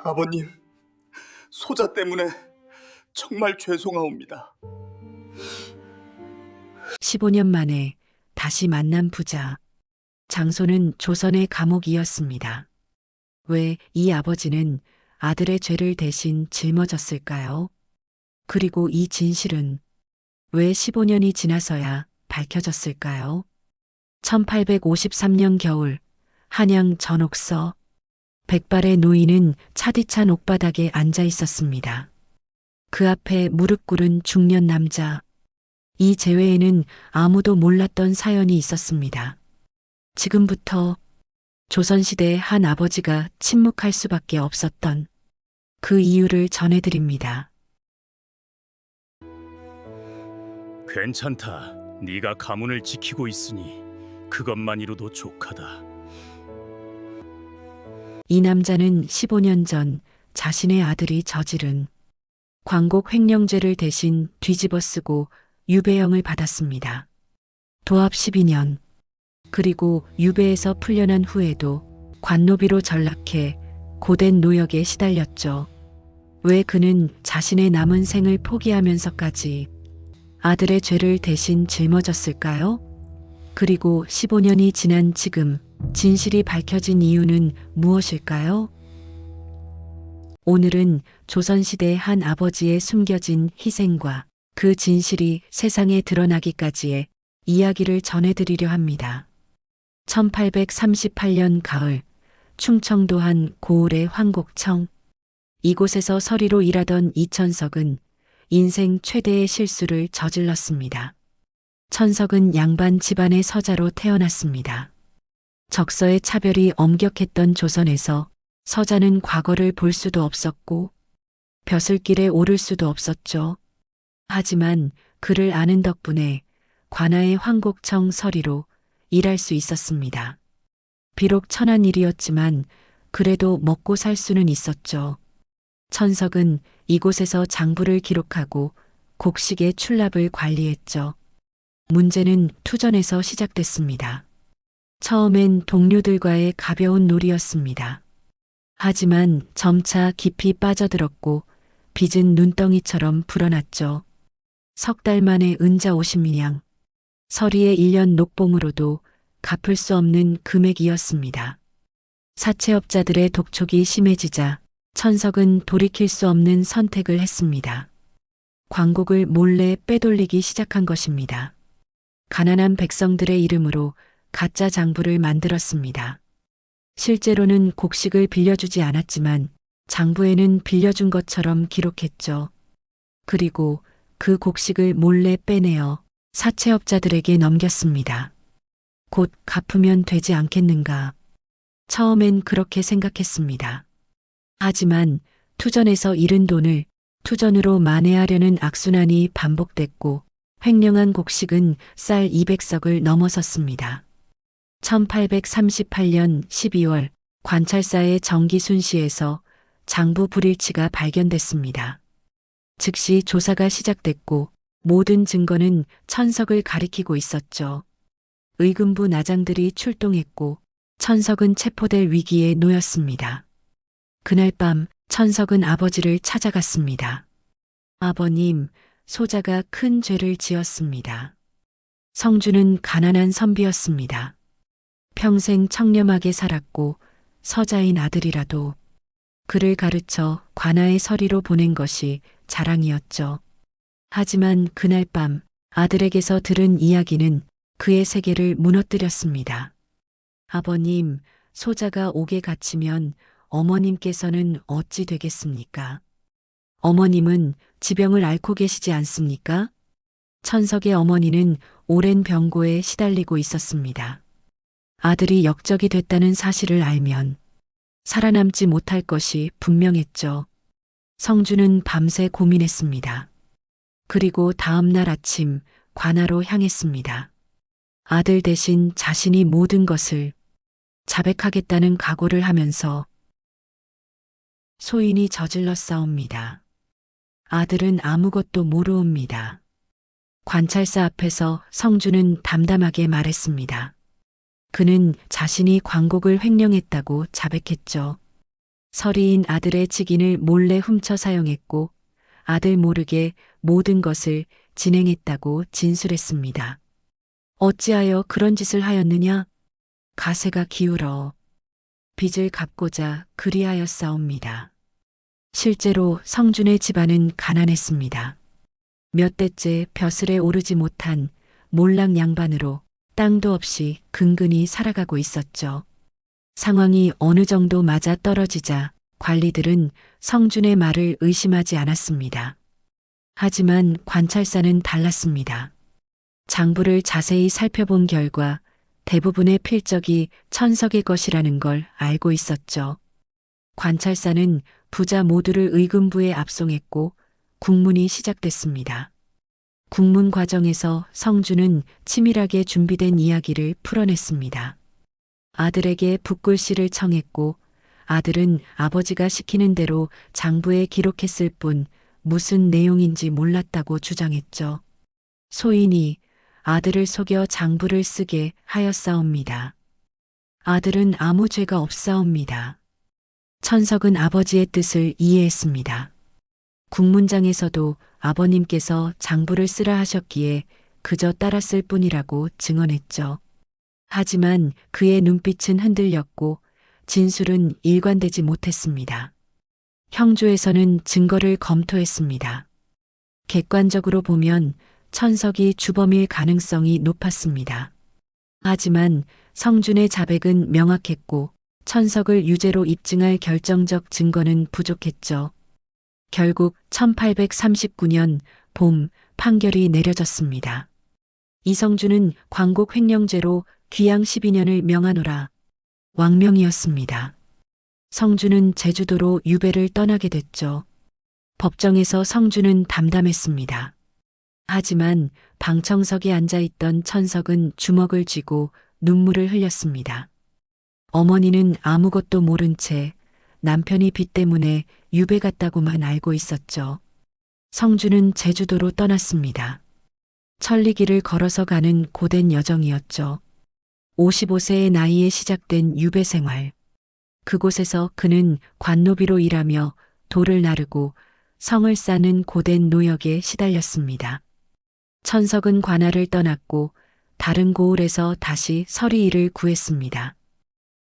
아버님, 소자 때문에 정말 죄송하옵니다. 15년 만에 다시 만난 부자. 장소는 조선의 감옥이었습니다. 왜 이 아버지는 아들의 죄를 대신 짊어졌을까요? 그리고 이 진실은 왜 15년이 지나서야 밝혀졌을까요? 1853년 겨울, 한양 전옥서. 백발의 노인은 차디찬 옥바닥에 앉아 있었습니다. 그 앞에 무릎 꿇은 중년 남자. 이 재회에는 아무도 몰랐던 사연이 있었습니다. 지금부터 조선시대의 한 아버지가 침묵할 수밖에 없었던 그 이유를 전해드립니다. 괜찮다. 네가 가문을 지키고 있으니 그것만이로도 족하다. 이 남자는 15년 전 자신의 아들이 저지른 광곡 횡령죄를 대신 뒤집어 쓰고 유배형을 받았습니다. 도합 12년. 그리고 유배에서 풀려난 후에도 관노비로 전락해 고된 노역에 시달렸죠. 왜 그는 자신의 남은 생을 포기하면서까지 아들의 죄를 대신 짊어졌을까요? 그리고 15년이 지난 지금 진실이 밝혀진 이유는 무엇일까요? 오늘은 조선시대의 한 아버지의 숨겨진 희생과 그 진실이 세상에 드러나기까지의 이야기를 전해드리려 합니다. 1838년 가을, 충청도 한 고을의 황곡청. 이곳에서 서리로 일하던 이천석은 인생 최대의 실수를 저질렀습니다. 천석은 양반 집안의 서자로 태어났습니다. 적서의 차별이 엄격했던 조선에서 서자는 과거를 볼 수도 없었고 벼슬길에 오를 수도 없었죠. 하지만 그를 아는 덕분에 관아의 황곡청 서리로 일할 수 있었습니다. 비록 천한 일이었지만 그래도 먹고 살 수는 있었죠. 천석은 이곳에서 장부를 기록하고 곡식의 출납을 관리했죠. 문제는 투전에서 시작됐습니다. 처음엔 동료들과의 가벼운 놀이였습니다. 하지만 점차 깊이 빠져들었고 빚은 눈덩이처럼 불어났죠. 석 달 만에 은자 50냥. 서리의 1년 녹봉으로도 갚을 수 없는 금액이었습니다. 사채업자들의 독촉이 심해지자 천석은 돌이킬 수 없는 선택을 했습니다. 광곡을 몰래 빼돌리기 시작한 것입니다. 가난한 백성들의 이름으로 가짜 장부를 만들었습니다. 실제로는 곡식을 빌려주지 않았지만 장부에는 빌려준 것처럼 기록했죠. 그리고 그 곡식을 몰래 빼내어 사채업자들에게 넘겼습니다. 곧 갚으면 되지 않겠는가. 처음엔 그렇게 생각했습니다. 하지만 투전에서 잃은 돈을 투전으로 만회하려는 악순환이 반복됐고 횡령한 곡식은 쌀 200석을 넘어섰습니다. 1838년 12월 관찰사의 정기순시에서 장부 불일치가 발견됐습니다. 즉시 조사가 시작됐고 모든 증거는 천석을 가리키고 있었죠. 의금부 나장들이 출동했고 천석은 체포될 위기에 놓였습니다. 그날 밤 천석은 아버지를 찾아갔습니다. 아버님, 소자가 큰 죄를 지었습니다. 성주는 가난한 선비였습니다. 평생 청렴하게 살았고 서자인 아들이라도 그를 가르쳐 관아의 서리로 보낸 것이 자랑이었죠. 하지만 그날 밤 아들에게서 들은 이야기는 그의 세계를 무너뜨렸습니다. 아버님, 소자가 옥에 갇히면 어머님께서는 어찌 되겠습니까? 어머님은 지병을 앓고 계시지 않습니까? 천석의 어머니는 오랜 병고에 시달리고 있었습니다. 아들이 역적이 됐다는 사실을 알면 살아남지 못할 것이 분명했죠. 성주는 밤새 고민했습니다. 그리고 다음 날 아침 관아로 향했습니다. 아들 대신 자신이 모든 것을 자백하겠다는 각오를 하면서 소인이 저질렀사옵니다. 아들은 아무것도 모르옵니다. 관찰사 앞에서 성주는 담담하게 말했습니다. 그는 자신이 광곡을 횡령했다고 자백했죠. 서리인 아들의 직인을 몰래 훔쳐 사용했고 아들 모르게 모든 것을 진행했다고 진술했습니다. 어찌하여 그런 짓을 하였느냐? 가세가 기울어 빚을 갚고자 그리하였사옵니다. 실제로 성준의 집안은 가난했습니다. 몇 대째 벼슬에 오르지 못한 몰락 양반으로 땅도 없이 근근히 살아가고 있었죠. 상황이 어느 정도 맞아 떨어지자 관리들은 성준의 말을 의심하지 않았습니다. 하지만 관찰사는 달랐습니다. 장부를 자세히 살펴본 결과 대부분의 필적이 천석의 것이라는 걸 알고 있었죠. 관찰사는 부자 모두를 의금부에 압송했고 국문이 시작됐습니다. 국문 과정에서 성준은 치밀하게 준비된 이야기를 풀어냈습니다. 아들에게 붓글씨를 청했고 아들은 아버지가 시키는 대로 장부에 기록했을 뿐 무슨 내용인지 몰랐다고 주장했죠. 소인이 아들을 속여 장부를 쓰게 하였사옵니다. 아들은 아무 죄가 없사옵니다. 천석은 아버지의 뜻을 이해했습니다. 국문장에서도 아버님께서 장부를 쓰라 하셨기에 그저 따랐을 뿐이라고 증언했죠. 하지만 그의 눈빛은 흔들렸고 진술은 일관되지 못했습니다. 형조에서는 증거를 검토했습니다. 객관적으로 보면 천석이 주범일 가능성이 높았습니다. 하지만 성준의 자백은 명확했고 천석을 유죄로 입증할 결정적 증거는 부족했죠. 결국 1839년 봄 판결이 내려졌습니다. 이성준은 광곡 횡령죄로 귀양 12년을 명하노라. 왕명이었습니다. 성준은 제주도로 유배를 떠나게 됐죠. 법정에서 성준은 담담했습니다. 하지만 방청석에 앉아있던 천석은 주먹을 쥐고 눈물을 흘렸습니다. 어머니는 아무것도 모른 채 남편이 빚 때문에 유배 갔다고만 알고 있었죠. 성준은 제주도로 떠났습니다. 천리길을 걸어서 가는 고된 여정이었죠. 55세의 나이에 시작된 유배 생활. 그곳에서 그는 관노비로 일하며 돌을 나르고 성을 쌓는 고된 노역에 시달렸습니다. 천석은 관할을 떠났고 다른 고을에서 다시 서리일을 구했습니다.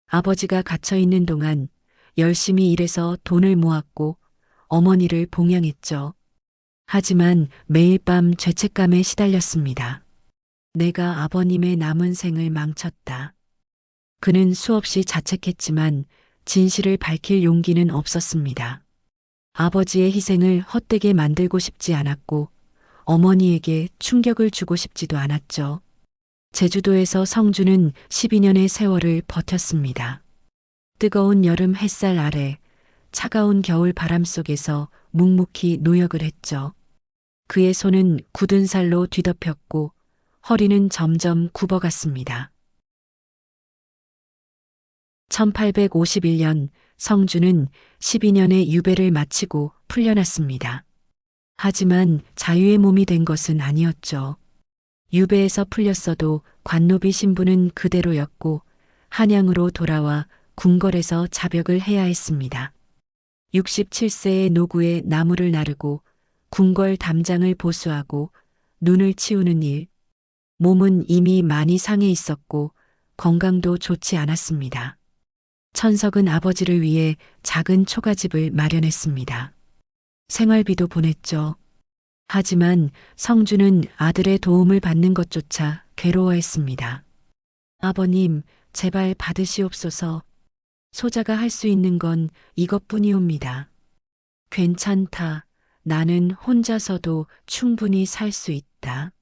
아버지가 갇혀 있는 동안 열심히 일해서 돈을 모았고 어머니를 봉양했죠. 하지만 매일 밤 죄책감에 시달렸습니다. 내가 아버님의 남은 생을 망쳤다. 그는 수없이 자책했지만 진실을 밝힐 용기는 없었습니다. 아버지의 희생을 헛되게 만들고 싶지 않았고 어머니에게 충격을 주고 싶지도 않았죠. 제주도에서 성준은 12년의 세월을 버텼습니다. 뜨거운 여름 햇살 아래 차가운 겨울 바람 속에서 묵묵히 노역을 했죠. 그의 손은 굳은 살로 뒤덮였고 허리는 점점 굽어갔습니다. 1851년 성준은 12년의 유배를 마치고 풀려났습니다. 하지만 자유의 몸이 된 것은 아니었죠. 유배에서 풀렸어도 관노비 신분은 그대로였고 한양으로 돌아와 궁궐에서 자벽을 해야 했습니다. 67세의 노구에 나무를 나르고 궁궐 담장을 보수하고 눈을 치우는 일. 몸은 이미 많이 상해 있었고 건강도 좋지 않았습니다. 천석은 아버지를 위해 작은 초가집을 마련했습니다. 생활비도 보냈죠. 하지만 성준은 아들의 도움을 받는 것조차 괴로워했습니다. 아버님, 제발 받으시옵소서. 소자가 할 수 있는 건 이것뿐이옵니다. 괜찮다. 나는 혼자서도 충분히 살 수 있다.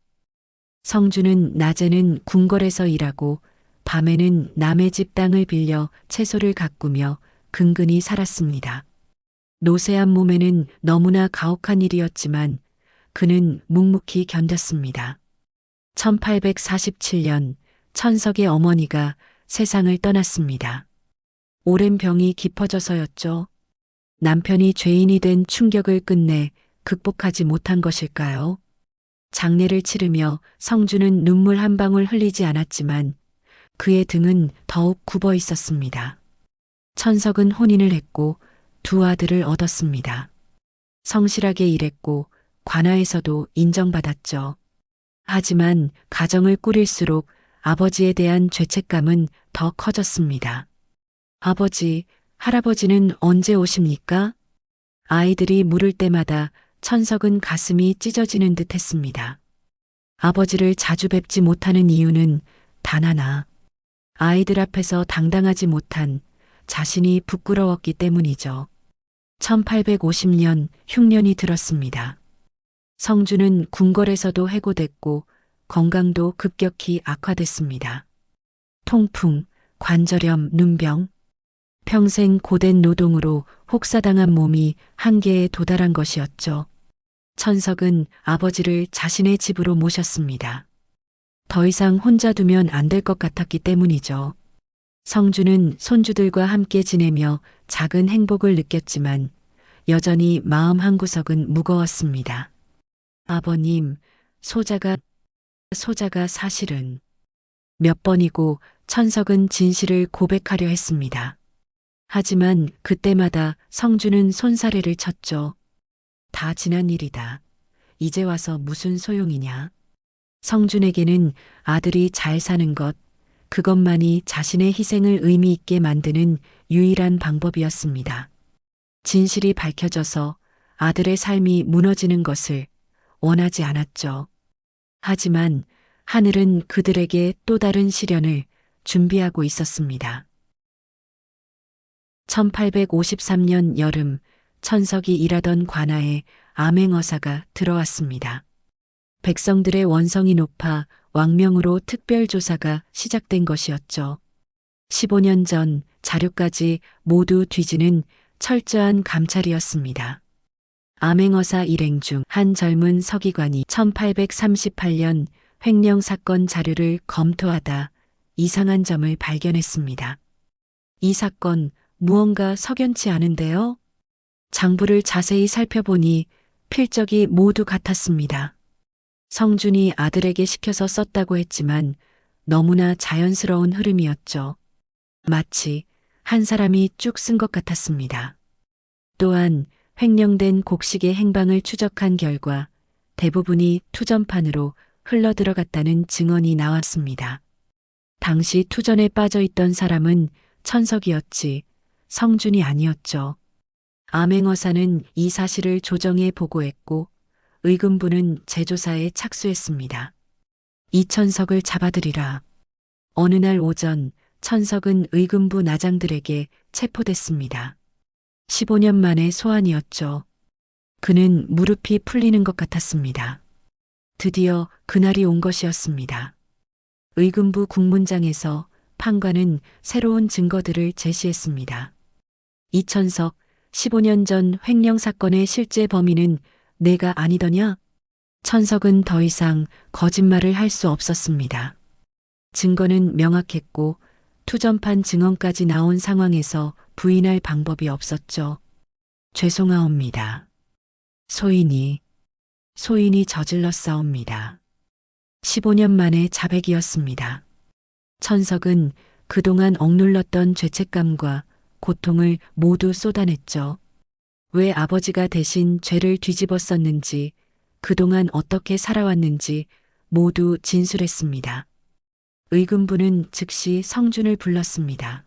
성준은 낮에는 궁궐에서 일하고 밤에는 남의 집 땅을 빌려 채소를 가꾸며 근근히 살았습니다. 노쇠한 몸에는 너무나 가혹한 일이었지만 그는 묵묵히 견뎠습니다. 1847년 천석의 어머니가 세상을 떠났습니다. 오랜 병이 깊어져서였죠. 남편이 죄인이 된 충격을 끝내 극복하지 못한 것일까요? 장례를 치르며 성준은 눈물 한 방울 흘리지 않았지만 그의 등은 더욱 굽어 있었습니다. 천석은 혼인을 했고 두 아들을 얻었습니다. 성실하게 일했고 관아에서도 인정받았죠. 하지만 가정을 꾸릴수록 아버지에 대한 죄책감은 더 커졌습니다. 아버지, 할아버지는 언제 오십니까? 아이들이 물을 때마다 천석은 가슴이 찢어지는 듯 했습니다. 아버지를 자주 뵙지 못하는 이유는 단 하나. 아이들 앞에서 당당하지 못한 자신이 부끄러웠기 때문이죠. 1850년 흉년이 들었습니다. 성주는 궁궐에서도 해고됐고 건강도 급격히 악화됐습니다. 통풍, 관절염, 눈병. 평생 고된 노동으로 혹사당한 몸이 한계에 도달한 것이었죠. 천석은 아버지를 자신의 집으로 모셨습니다. 더 이상 혼자 두면 안 될 것 같았기 때문이죠. 성주는 손주들과 함께 지내며 작은 행복을 느꼈지만 여전히 마음 한구석은 무거웠습니다. 아버님, 소자가 사실은 몇 번이고 천석은 진실을 고백하려 했습니다. 하지만 그때마다 성주는 손사래를 쳤죠. 다 지난 일이다. 이제 와서 무슨 소용이냐. 성준에게는 아들이 잘 사는 것, 그것만이 자신의 희생을 의미 있게 만드는 유일한 방법이었습니다. 진실이 밝혀져서 아들의 삶이 무너지는 것을 원하지 않았죠. 하지만 하늘은 그들에게 또 다른 시련을 준비하고 있었습니다. 1853년 여름, 천석이 일하던 관아에 암행어사가 들어왔습니다. 백성들의 원성이 높아 왕명으로 특별조사가 시작된 것이었죠. 15년 전 자료까지 모두 뒤지는 철저한 감찰이었습니다. 암행어사 일행 중 한 젊은 서기관이 1838년 횡령 사건 자료를 검토하다 이상한 점을 발견했습니다. 이 사건 무언가 석연치 않은데요? 장부를 자세히 살펴보니 필적이 모두 같았습니다. 성준이 아들에게 시켜서 썼다고 했지만 너무나 자연스러운 흐름이었죠. 마치 한 사람이 쭉 쓴 것 같았습니다. 또한 횡령된 곡식의 행방을 추적한 결과 대부분이 투전판으로 흘러들어갔다는 증언이 나왔습니다. 당시 투전에 빠져 있던 사람은 천석이었지 성준이 아니었죠. 암행어사는 이 사실을 조정에 보고했고 의금부는 재조사에 착수했습니다. 이천석을 잡아들이라. 어느 날 오전 천석은 의금부 나장들에게 체포됐습니다. 15년 만에 소환이었죠. 그는 무릎이 풀리는 것 같았습니다. 드디어 그날이 온 것이었습니다. 의금부 국문장에서 판관은 새로운 증거들을 제시했습니다. 이천석, 15년 전 횡령 사건의 실제 범인은 내가 아니더냐? 천석은 더 이상 거짓말을 할 수 없었습니다. 증거는 명확했고 투전판 증언까지 나온 상황에서 부인할 방법이 없었죠. 죄송하옵니다. 소인이 저질렀사옵니다. 15년 만에 자백이었습니다. 천석은 그동안 억눌렀던 죄책감과 고통을 모두 쏟아냈죠. 왜 아버지가 대신 죄를 뒤집었었는지, 그동안 어떻게 살아왔는지 모두 진술했습니다. 의금부는 즉시 성준을 불렀습니다.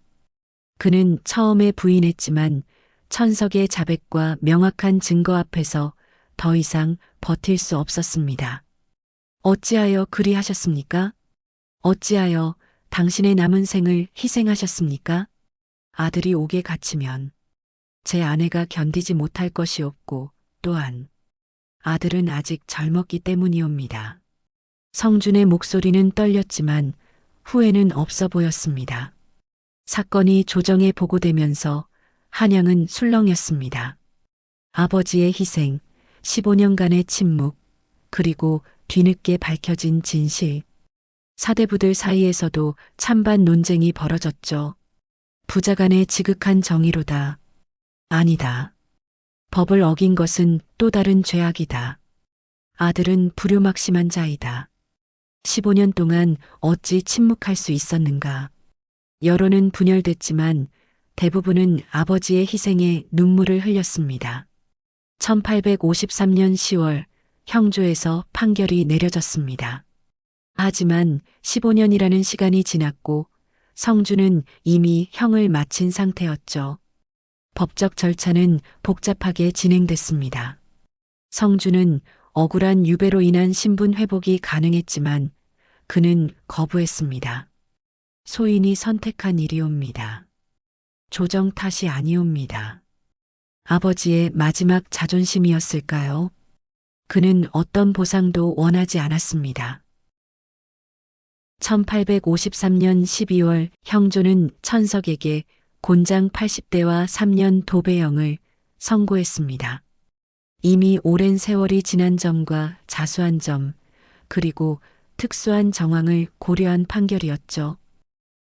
그는 처음에 부인했지만 천석의 자백과 명확한 증거 앞에서 더 이상 버틸 수 없었습니다. 어찌하여 그리하셨습니까? 어찌하여 당신의 남은 생을 희생하셨습니까? 아들이 옥에 갇히면 제 아내가 견디지 못할 것이었고 또한 아들은 아직 젊었기 때문이옵니다. 성준의 목소리는 떨렸지만 후회는 없어 보였습니다. 사건이 조정에 보고되면서 한양은 술렁였습니다. 아버지의 희생, 15년간의 침묵, 그리고 뒤늦게 밝혀진 진실. 사대부들 사이에서도 찬반 논쟁이 벌어졌죠. 부자 간의 지극한 정의로다. 아니다. 법을 어긴 것은 또 다른 죄악이다. 아들은 불효막심한 자이다. 15년 동안 어찌 침묵할 수 있었는가. 여론은 분열됐지만 대부분은 아버지의 희생에 눈물을 흘렸습니다. 1853년 10월 형조에서 판결이 내려졌습니다. 하지만 15년이라는 시간이 지났고 성주는 이미 형을 마친 상태였죠. 법적 절차는 복잡하게 진행됐습니다. 성주는 억울한 유배로 인한 신분 회복이 가능했지만 그는 거부했습니다. 소인이 선택한 일이옵니다. 조정 탓이 아니옵니다. 아버지의 마지막 자존심이었을까요? 그는 어떤 보상도 원하지 않았습니다. 1853년 12월 형조는 천석에게 곤장 80대와 3년 도배형을 선고했습니다. 이미 오랜 세월이 지난 점과 자수한 점, 그리고 특수한 정황을 고려한 판결이었죠.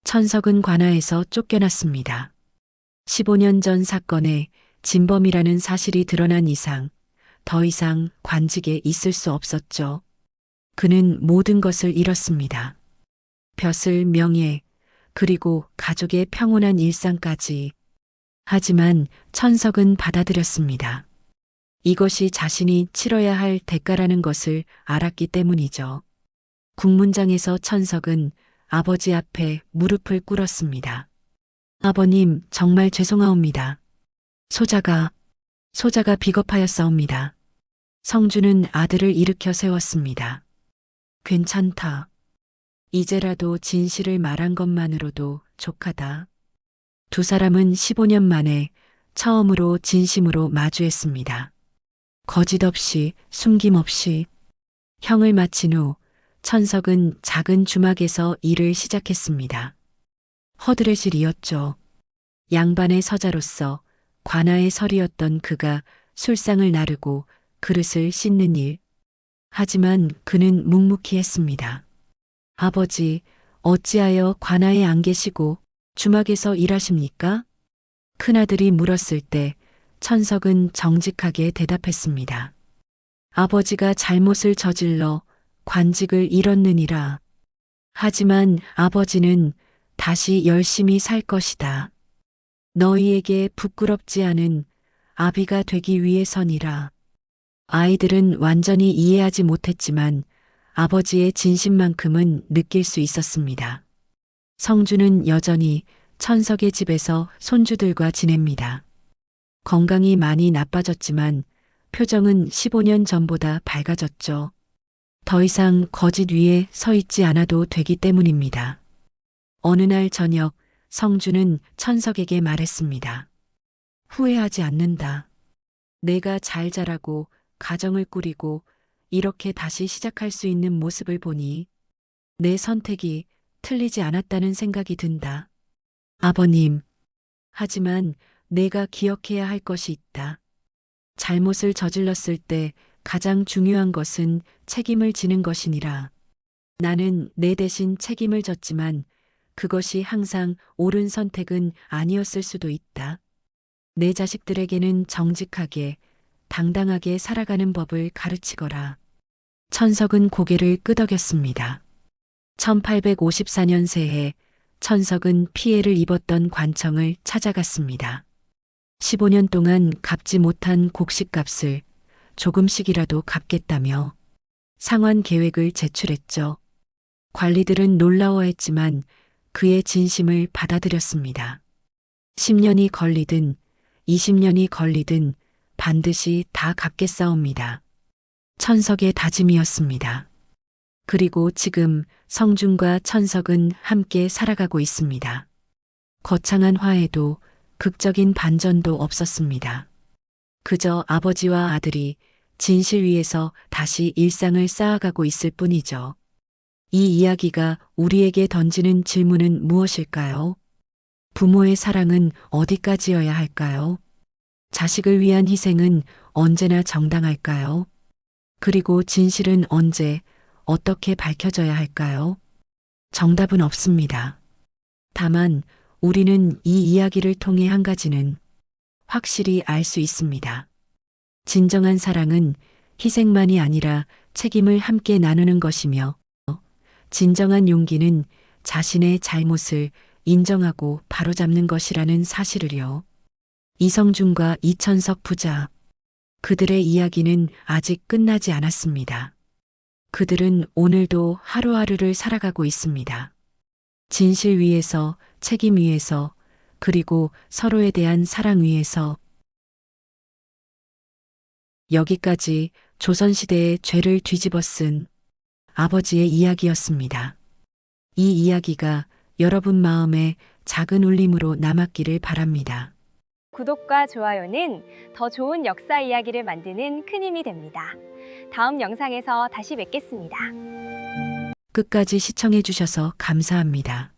천석은 관아에서 쫓겨났습니다. 15년 전 사건에 진범이라는 사실이 드러난 이상 더 이상 관직에 있을 수 없었죠. 그는 모든 것을 잃었습니다. 벼슬, 명예, 그리고 가족의 평온한 일상까지. 하지만 천석은 받아들였습니다. 이것이 자신이 치러야 할 대가라는 것을 알았기 때문이죠. 국문장에서 천석은 아버지 앞에 무릎을 꿇었습니다. 아버님, 정말 죄송하옵니다. 소자가 비겁하였사옵니다. 성주는 아들을 일으켜 세웠습니다. 괜찮다. 이제라도 진실을 말한 것만으로도 족하다. 두 사람은 15년 만에 처음으로 진심으로 마주했습니다. 거짓 없이, 숨김 없이. 형을 마친 후 천석은 작은 주막에서 일을 시작했습니다. 허드렛일이었죠. 양반의 서자로서 관아의 설이었던 그가 술상을 나르고 그릇을 씻는 일. 하지만 그는 묵묵히 했습니다. 아버지, 어찌하여 관아에 안 계시고 주막에서 일하십니까? 큰아들이 물었을 때 천석은 정직하게 대답했습니다. 아버지가 잘못을 저질러 관직을 잃었느니라. 하지만 아버지는 다시 열심히 살 것이다. 너희에게 부끄럽지 않은 아비가 되기 위해서니라. 아이들은 완전히 이해하지 못했지만 아버지의 진심만큼은 느낄 수 있었습니다. 성주는 여전히 천석의 집에서 손주들과 지냅니다. 건강이 많이 나빠졌지만 표정은 15년 전보다 밝아졌죠. 더 이상 거짓 위에 서 있지 않아도 되기 때문입니다. 어느 날 저녁 성주는 천석에게 말했습니다. 후회하지 않는다. 내가 잘 자라고 가정을 꾸리고 이렇게 다시 시작할 수 있는 모습을 보니 내 선택이 틀리지 않았다는 생각이 든다. 아버님, 하지만 내가 기억해야 할 것이 있다. 잘못을 저질렀을 때 가장 중요한 것은 책임을 지는 것이니라. 나는 내 대신 책임을 졌지만 그것이 항상 옳은 선택은 아니었을 수도 있다. 내 자식들에게는 정직하게, 당당하게 살아가는 법을 가르치거라. 천석은 고개를 끄덕였습니다. 1854년 새해 천석은 피해를 입었던 관청을 찾아갔습니다. 15년 동안 갚지 못한 곡식값을 조금씩이라도 갚겠다며 상환 계획을 제출했죠. 관리들은 놀라워했지만 그의 진심을 받아들였습니다. 10년이 걸리든 20년이 걸리든 반드시 다 갚겠사옵니다. 천석의 다짐이었습니다. 그리고 지금 성준과 천석은 함께 살아가고 있습니다. 거창한 화해도 극적인 반전도 없었습니다. 그저 아버지와 아들이 진실 위에서 다시 일상을 쌓아가고 있을 뿐이죠. 이 이야기가 우리에게 던지는 질문은 무엇일까요? 부모의 사랑은 어디까지여야 할까요? 자식을 위한 희생은 언제나 정당할까요? 그리고 진실은 언제, 어떻게 밝혀져야 할까요? 정답은 없습니다. 다만 우리는 이 이야기를 통해 한 가지는 확실히 알 수 있습니다. 진정한 사랑은 희생만이 아니라 책임을 함께 나누는 것이며 진정한 용기는 자신의 잘못을 인정하고 바로잡는 것이라는 사실을요. 이성준과 이천석 부자. 그들의 이야기는 아직 끝나지 않았습니다. 그들은 오늘도 하루하루를 살아가고 있습니다. 진실 위에서, 책임 위에서, 그리고 서로에 대한 사랑 위에서. 여기까지 조선시대의 죄를 뒤집어 쓴 아버지의 이야기였습니다. 이 이야기가 여러분 마음에 작은 울림으로 남았기를 바랍니다. 구독과 좋아요는 더 좋은 역사 이야기를 만드는 큰 힘이 됩니다. 다음 영상에서 다시 뵙겠습니다. 끝까지 시청해 주셔서 감사합니다.